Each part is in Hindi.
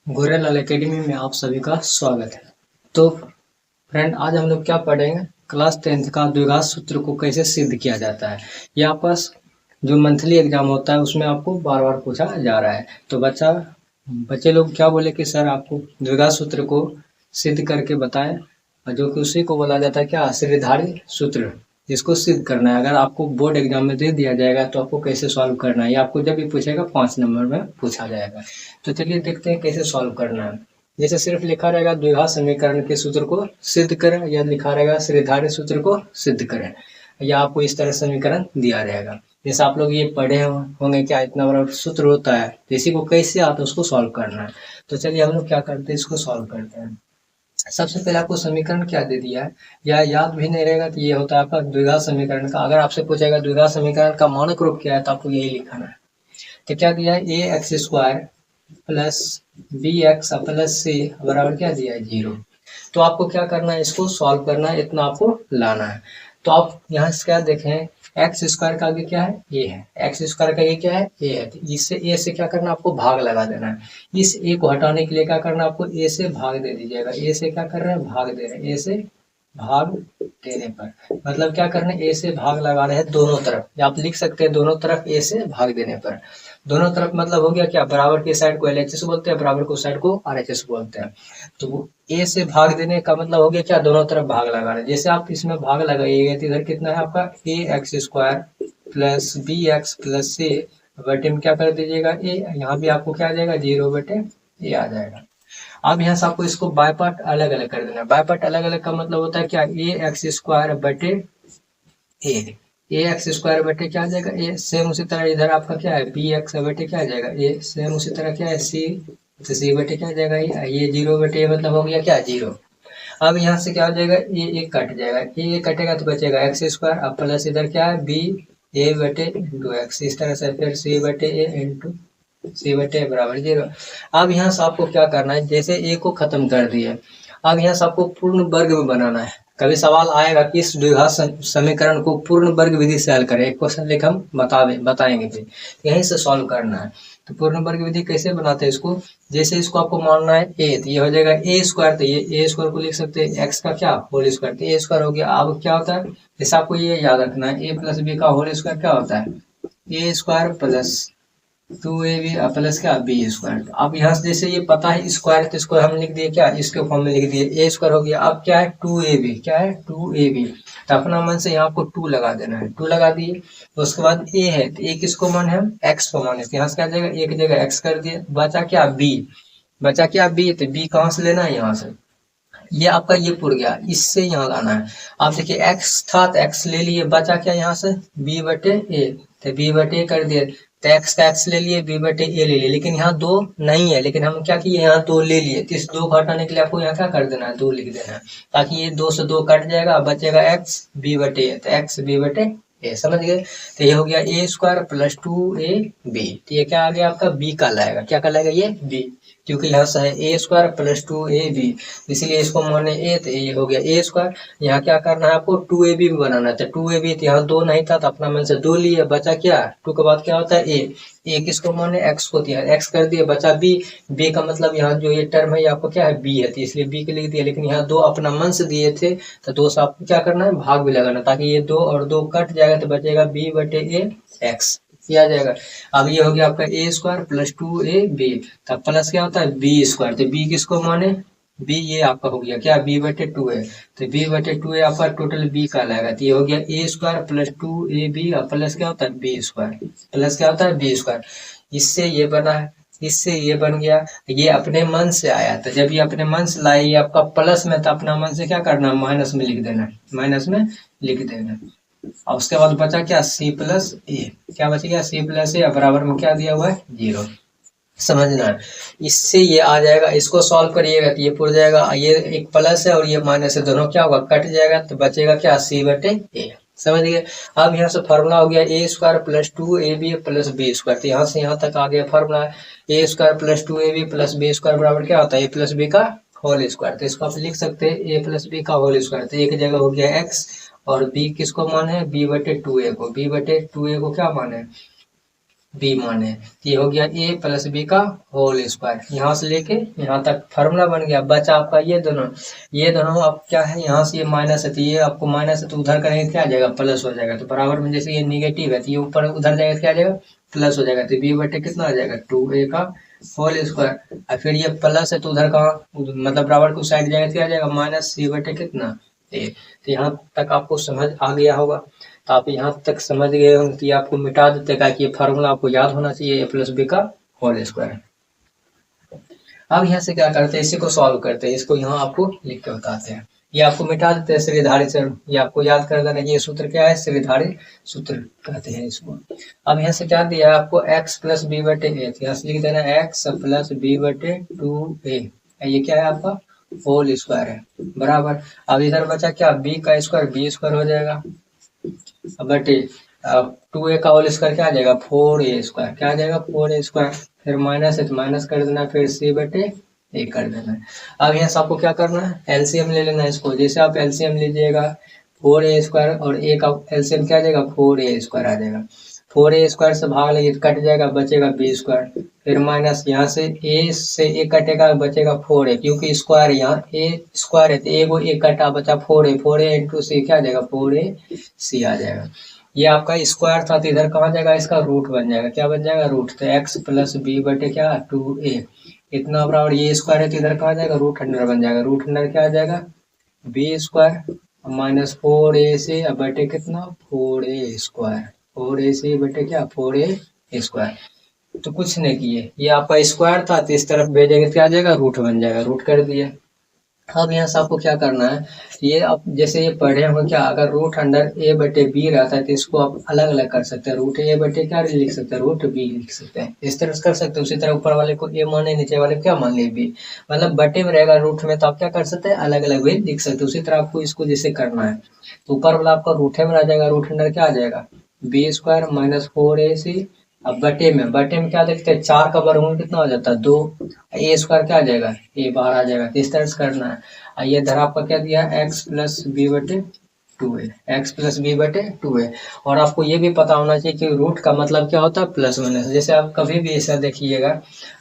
गोरेलाल एकेडमी में आप सभी का स्वागत है। तो फ्रेंड, आज हम लोग क्या पढ़ेंगे? क्लास 10th का द्विघात सूत्र को कैसे सिद्ध किया जाता है। ये आपका जो मंथली एग्जाम होता है उसमें आपको बार बार पूछा जा रहा है। तो बच्चे लोग क्या बोले कि सर आपको द्विघात सूत्र को सिद्ध करके बताएं, और जो कि उसी को बोला जाता है क्या, श्रेणीधारी सूत्र, जिसको सिद्ध करना है। अगर आपको बोर्ड एग्जाम में दे दिया जाएगा तो आपको कैसे सॉल्व करना है, ये आपको जब भी पूछेगा 5 नंबर में पूछा जाएगा। तो चलिए देखते हैं कैसे सॉल्व करना है। जैसे सिर्फ लिखा रहेगा द्विघात समीकरण के सूत्र को सिद्ध करें, या लिखा रहेगा श्रेणीधारी सूत्र को सिद्ध करें, या आपको इस तरह समीकरण दिया रहेगा। जैसे आप लोग ये पढ़े होंगे क्या, इतना बड़ा सूत्र होता है, तो इसी को कैसे आता है उसको सॉल्व करना है। तो चलिए हम लोग क्या करते हैं, इसको सॉल्व करते हैं। सबसे पहले आपको समीकरण क्या दे दिया है, या याद भी नहीं रहेगा तो ये होता है आपका द्विघात समीकरण का। अगर आपसे पूछेगा द्विघात समीकरण का मानक रूप क्या है, तो आपको यही लिखना है। तो क्या दिया है, A X square plus B X plus C बराबर क्या दिया है, 0। तो आपको क्या करना है, इसको सॉल्व करना है, इतना आपको लाना है। तो आप यहाँ से क्या देखें, एक्स स्क्वायर का आगे क्या है, ए है। एक्स स्क्वायर का ये क्या है, ए है। तो इससे ए से क्या करना है, आपको भाग लगा देना है। इस ए को हटाने के लिए क्या करना है, आपको ए से भाग दे दीजिएगा। ए से क्या कर रहे हैं, भाग दे रहे हैं। ए से भाग देने पर मतलब क्या करना है, ए से भाग लगा रहे हैं दोनों तरफ, या आप लिख सकते हैं दोनों तरफ ए से भाग देने पर। दोनों तरफ मतलब हो गया क्या, बराबर की साइड को LHS बोलते हैं, बराबर को साइड को RHS बोलते हैं। तो वो ए से भाग देने का मतलब हो गया क्या, दोनों तरफ भाग लगा रहे हैं। जैसे आप इसमें भाग लगाइएगा तो इधर कितना है आपका, A X square plus B X plus C बटे में क्या कर दीजिएगा, ए। यहाँ भी आपको क्या आ जाएगा, 0 बटे ए आ जाएगा। अब यहाँ से आपको इसको बाय पार्ट अलग अलग कर देना है। बाय पार्ट अलग अलग का मतलब होता है क्या, ए एक्स स्क्वायर बटे ए एक्स स्क्वायर बटे क्या आ जाएगा, ए। सेम उसी तरह इधर आपका क्या है, बी एक्स बटे क्या आ जाएगा, ए। सेम उसी तरह क्या है, सी, तो सी बटे क्या आ जाएगा, ये 0 बटे ए मतलब हो गया क्या, 0। अब यहाँ से क्या हो जाएगा, ये कट जाएगा, ये कटेगा तो बचेगा एक्स स्क्वायर। अब प्लस इधर क्या है, बी ए बटे इंटू एक्स, इस तरह से फिर सी बटे ए इंटू सी बटे बराबर 0। अब यहाँ से आपको क्या करना है, जैसे ए को खत्म कर दिया, अब यहाँ से आपको पूर्ण वर्ग में बनाना है। कभी सवाल आएगा कि इस द्विघात समीकरण को पूर्ण वर्ग विधि से हल करें, एक क्वेश्चन लेकर हम बताएंगे फिर यहीं से सॉल्व करना है। तो पूर्ण वर्ग विधि कैसे बनाते हैं इसको, जैसे इसको आपको मानना है ए, तो ये हो जाएगा ए स्क्वायर। तो ये ए स्क्वायर को लिख सकते हैं एक्स का क्या, होल स्क्वायर। तो ए स्क्वायर हो गया। अब क्या होता है, जैसे आपको ये याद रखना है, ए प्लस बी का होल स्क्वायर क्या होता है, ए स्क्वायर प्लस 2ab प्लस क्या, बी स्क्वायर। अब यहाँ से जैसे ये पता है स्क्वायर, तो इसको हम लिख दिए क्या, इसके फॉर्म में लिख दिए, ए स्क्वायर हो गया। अब क्या है, 2ab, क्या है 2ab। तो अपना मन से यहाँ आपको 2 लगा देना है, 2 लगा दिए। तो उसके बाद ए है, तो ए किसको मान है, एक्स को मान है। यहाँ से क्या जाएगा, ए की जगह एक्स कर दिए, बचा क्या बी, बचा क्या बी। तो बी कहाँ से लेना है, यहाँ से। ये आपका ये पुर गया, इससे यहाँ लाना है। आप देखिए एक्स था तो एक्स ले लिए, बचा क्या यहाँ से, बी बटे ए। तो बी बटे कर दिए, तो एक्स का एक्स ले लिए, बी बटे ए ले लिए। लेकिन यहाँ 2 नहीं है, लेकिन हम क्या किए, यहाँ 2 ले लिए। तो इस 2 को हटाने के लिए आपको यहाँ क्या कर देना है, 2 लिख देना है, ताकि ये 2 से 2 कट जाएगा, बचेगा एक्स बी बटे ए। तो एक्स बी बटे ए, समझ गए। तो ये हो गया ए स्क्वायर प्लस 2ab। तो ये क्या आ गया आपका, बी का लाएगा, क्या का लाएगा, ये बी, क्योंकि यहाँ से है ए स्क्वायर प्लस 2ab, इसलिए इसको माने ए। तो ये हो गया ए स्क्वायर। यहाँ क्या करना है आपको, 2ab भी बनाना है। तो 2ab, तो यहाँ 2 नहीं था तो अपना मन से 2 लिए, बचा क्या, 2 के बाद क्या होता है ए। ए किसको माने, एक्स को दिया, एक्स कर दिया, बचा बी। बी का मतलब यहाँ जो ये टर्म है, ये आपको क्या है, बी है, तो इसलिए बी के लिख दिया। लेकिन यहाँ 2 अपना मन से दिए थे, तो 2 से आपको क्या करना है, भाग भी लगाना, ताकि ये 2 और 2 कट जाएगा, तो बचेगा बी बटे ए एक्स, किया जाएगा। अब ये हो गया आपका ए स्क्वायर प्लस 2ab, तब प्लस क्या होता है, बी स्क्वायर। तो बी किसको माने, बी, ये आपका हो गया क्या, बी बटे 2 है। तो बी बटे 2 है आपका, टोटल बी का लाएगा। तो ये हो गया A square plus 2ab plus क्या होता है, बी स्क्वायर, प्लस क्या होता है, बी स्क्वायर। इससे ये बना है, इससे ये बन गया। ये अपने मन से आया, तो जब ये अपने मन से लाए, ये आपका प्लस में, तो अपना मन से क्या करना, माइनस में लिख देना, माइनस में लिख देना। और उसके बाद बचा क्या, सी प्लस ए, क्या बच गया, सी प्लस ए, बराबर में क्या दिया हुआ है, 0। समझना है, इससे ये आ जाएगा। इसको सॉल्व करिएगा तो ये पुर जाएगा, ये एक प्लस है और ये माइनस है, दोनों क्या होगा, कट जाएगा, तो बचेगा क्या, सी बटे ए। समझ गए। अब यहाँ से फार्मूला हो गया A square plus 2ab plus B square. तो यहाँ से यहाँ तक आ गया formula, A square plus 2ab plus B square बराबर क्या होता है, ए प्लस बी का होल स्क्वायर। तो इसको आप लिख सकते हैं ए प्लस बी का होल स्क्वायर। तो एक जगह हो गया एक्स, और बी किसको मान है, बी बटे 2a को, बी बटे 2a को क्या मान है, बी माने, तो ये हो गया ए प्लस बी का होल स्क्वायर। यहाँ से लेके यहाँ तक फार्मूला बन गया। बचा आपका ये दोनों अब क्या है, यहाँ से ये माइनस है तो ये आपको माइनस है तो उधर करेंगे क्या आ जाएगा, प्लस हो जाएगा। तो बराबर में जैसे ये निगेटिव है तो ये ऊपर उधर जाएगा क्या आ जाएगा, प्लस हो जाएगा। तो बी बटे कितना आ जाएगा, 2a का होल स्क्वायर। और फिर ये प्लस है तो उधर कहाँ, मतलब बराबर को साइड जाएगा क्या आ जाएगा, माइनस सी बटे कितना ए। तो यहाँ तक आपको समझ आ गया होगा। तो आप यहाँ तक समझ गए होंगे तो ये आपको मिटा देते हैं कि ये फार्मूला आपको याद होना चाहिए, ए प्लस बी का होल स्क्वायर। अब यहाँ से क्या करते हैं, इसी को सॉल्व करते हैं, इसको यहाँ आपको लिख के बताते हैं। ये आपको मिटा देते हैं श्रीधारी से, ये आपको याद कर देना। ये सूत्र क्या है, श्रीधारी सूत्र कहते हैं इसको। अब यहाँ से क्या दिया है आपको, x प्लस बी बटे ए, यहाँ से लिख देना x प्लस बी बटे 2a। ये क्या है आपका होल स्क्वायर है, बराबर। अब इधर बचा क्या, b का स्क्वायर, b स्क्वायर हो जाएगा बटे 2a का होल स्क्वायर क्या आ जाएगा, 4a स्क्वायर, क्या आ जाएगा 4a स्क्वायर। फिर माइनस है तो माइनस कर देना, फिर c बटे ए कर देना है। अब यहाँ से आपको क्या करना है, एलसीएम ले लेना है इसको। जैसे आप एलसीएम लीजिएगा 4a स्क्वायर और a का एलसीएम क्या आ जाएगा, 4a स्क्वायर आ जाएगा। 4a स्क्वायर से भाग लेंगे तो कट जाएगा, बचेगा b स्क्वायर। फिर माइनस यहाँ से a कटेगा, बचेगा 4a, क्योंकि स्क्वायर यहाँ a स्क्वायर है तो a को a कटा, बचा 4a, 4a इंटू सी क्या आ जाएगा, 4ac आ जाएगा। ये आपका स्क्वायर था तो इधर कहाँ जाएगा, इसका रूट बन जाएगा, क्या बन जाएगा, रूट। तो x प्लस बी बटे क्या 2a इतना बराबर, ये स्क्वायर है तो इधर कहाँ जाएगा, रूट अंडर बन जाएगा। रूट अंडर क्या आ जाएगा, बी स्क्वायर माइनस 4ac बटे कितना 4a स्क्वायर, 4ac बटे क्या 4a स्क्वायर। तो कुछ नहीं किए, ये आपका स्क्वायर था तो इस तरफ भेजेंगे क्या आ जाएगा, रूट बन जाएगा, रूट कर दिए। अब यहाँ से आपको क्या करना है, ये आप जैसे ये पढ़े होंगे क्या, अगर रूट अंडर ए बटे बी रहता है तो इसको आप अलग अलग कर सकते हैं, रूट ए बटे क्या लिख सकते हैं, रूट बी लिख सकते हैं, इस तरह से कर सकते हैं। उसी तरह ऊपर वाले को ए माने, नीचे वाले क्या मान लिए बी, मतलब बटे में रहेगा रूट में तो आप क्या कर सकते हैं, अलग अलग भी लिख सकते हैं। उसी तरह आपको इसको जैसे करना है तो ऊपर वाला आपका रूट में आ जाएगा, रूट अंडर क्या आ जाएगा, बी स्क्वायर माइनस 4ac। अब बटे में क्या देखते हैं, 4 का वर्गमूल कितना हो जाता है 2, ए स्क्वायर क्या आ जाएगा, ए बाहर आ जाएगा। तो इस तरह से करना है। ये धरा आपका क्या दिया है, x प्लस बी बटे 2a, एक्स प्लस बी बटे 2a। और आपको ये भी पता होना चाहिए कि रूट का मतलब क्या होता है, प्लस माइनस। जैसे आप कभी भी ऐसा देखिएगा,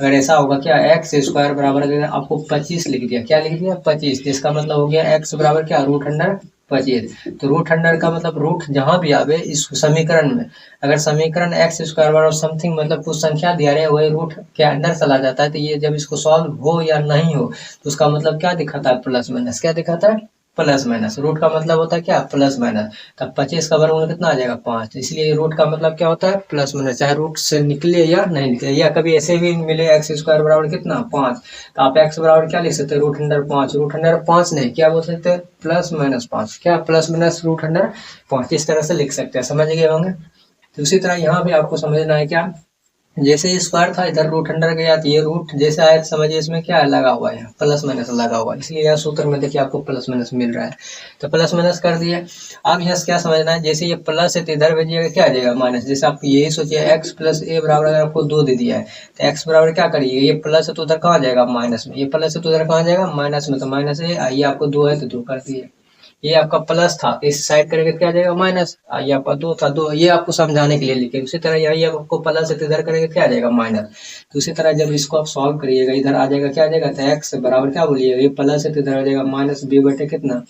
अगर ऐसा होगा क्या, एक्स स्क्वायर बराबर अगर आपको 25 लिख दिया, क्या लिख दिया 25, जिसका मतलब हो गया x बराबर क्या, रूट अंडर 25। तो रूट अंडर का मतलब रूट जहां भी आवे इस समीकरण में, अगर समीकरण एक्स स्क्वायर और समथिंग मतलब कुछ संख्या दिया रहे वही रूट के अंदर चला जाता है, तो ये जब इसको सॉल्व हो या नहीं हो तो उसका मतलब क्या दिखाता है, प्लस माइनस। क्या दिखाता है, प्लस माइनस। रूट का मतलब होता है क्या, प्लस माइनस। तब 25 का वर्गमूल कितना आ जाएगा 5, इसलिए रूट का मतलब क्या होता है, प्लस माइनस, चाहे रूट से निकले या नहीं निकले। या कभी ऐसे भी मिले एक्स स्क्वायर बराबर कितना 5, तो आप एक्स बराबर क्या लिख सकते हैं, रूट अंडर 5। रूट अंडर 5 नहीं, क्या बोल सकते हैं, प्लस माइनस 5, क्या प्लस माइनस रूट अंडर 5, इस तरह से लिख सकते हैं। समझ गए होंगे। तो उसी तरह यहाँ भी आपको समझना है क्या, जैसे स्क्वायर था इधर रूट अंडर गया तो ये रूट जैसे आया, समझिए इसमें क्या है लगा हुआ है, प्लस माइनस लगा हुआ है, इसलिए यह सूत्र में देखिए आपको प्लस माइनस मिल रहा है। तो प्लस माइनस कर दिया। अब यहाँ से क्या समझना है, जैसे ये प्लस है तो इधर भेजिएगा क्या आ जाएगा माइनस। जैसे आप यही सोचिए एक्स प्लस ए बराबर अगर आपको 2 दे दिया है तो एक्स बराबर क्या करिए, ये प्लस है तो उधर कहाँ जाएगा माइनस में, ये प्लस है तो उधर कहाँ जाएगा माइनस में, तो माइनस है, ये आपको 2 है तो 2 कर दिए। ये आपका प्लस था इस साइड करेंगे क्या आ जाएगा माइनस, ये आपका 2 था 2, ये आपको समझाने के लिए लिखे। उसी तरह यहाँ आपको प्लस है तो इधर करेंगे क्या आ जाएगा माइनस। तो उसी तरह जब इसको आप सॉल्व करिएगा इधर आ जाएगा क्या आ जाएगा, तो एक्स बराबर क्या बोलिएगा, ये प्लस है तो इधर आ जाएगा माइनस बी बटे कितना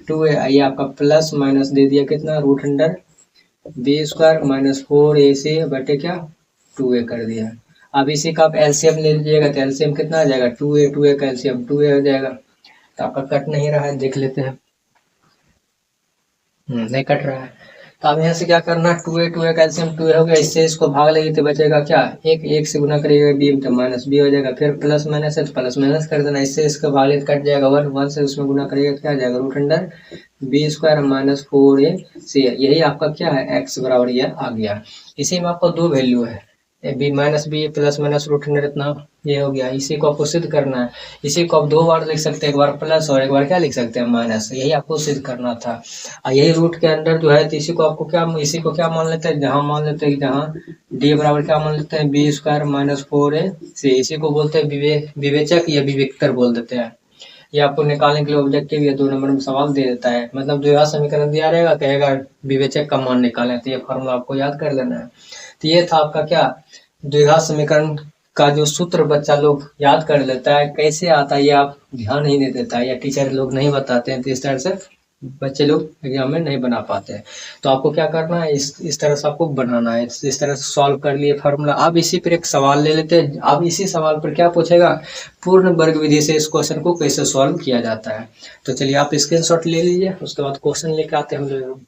2 है, ये आपका प्लस माइनस दे दिया कितना, root under b square minus 4ac बटे क्या 2a कर दिया। अब इसी का आप एलसीएम ले लीजिएगा तो एलसीएम कितना आ जाएगा 2a का एलसीएम 2a हो जाएगा। तो आपका कट नहीं रहा है, देख लेते हैं, नहीं कट रहा है। तो अब यहाँ से क्या करना है, 2a का एलसीएम 2a हो गया, इससे इसको भाग लेंगे तो बचेगा क्या, एक से गुना करिएगा b तो माइनस b हो जाएगा। फिर प्लस माइनस है तो प्लस माइनस कर देना, इससे इसका भाग लेते कट जाएगा 1 से उसमें गुना करिएगा तो क्या आ जाएगा, root under b square minus 4ac। यही आपका क्या है, x बराबर यह आ गया। इसी में आपको 2 वैल्यू है, b minus b plus minus root under इतना, ये हो गया। इसी को आपको सिद्ध करना है। इसी को आप 2 बार लिख सकते हैं, एक बार प्लस और एक बार क्या लिख सकते हैं माइनस, यही आपको सिद्ध करना था। और यही रूट के अंदर जो है तो इसी को आपको क्या, इसी को क्या मान लेते हैं, जहां मान लेते हैं जहां डी बराबर क्या मान लेते हैं, बी स्क्वायर माइनस 4ac, इसी को बोलते हैं विवेचक या विवेक्तर बोल देते हैं। ये आपको निकालने के लिए ऑब्जेक्टिव या 2 नंबर में सवाल दे देता है, मतलब द्विघात समीकरण दिया रहेगा, कहेगा विवेचक का मान निकालें, तो ये फॉर्मूला आपको याद कर लेना है। तो ये था आपका क्या, द्विघात समीकरण का जो सूत्र बच्चा लोग याद कर लेता है, कैसे आता है ये आप ध्यान नहीं दे देता है, या टीचर लोग नहीं बताते हैं, तो इस तरह से बच्चे लोग एग्जाम में नहीं बना पाते हैं। तो आपको क्या करना है, इस तरह से आपको बनाना है। इस तरह से सॉल्व कर लिए फार्मूला। अब इसी पर एक सवाल ले लेते हैं। अब इसी सवाल पर क्या पूछेगा, पूर्ण वर्ग विधि से इस क्वेश्चन को कैसे सॉल्व किया जाता है। तो चलिए आप स्क्रीनशॉट ले लीजिए, उसके बाद क्वेश्चन लेके आते हैं हम लोग।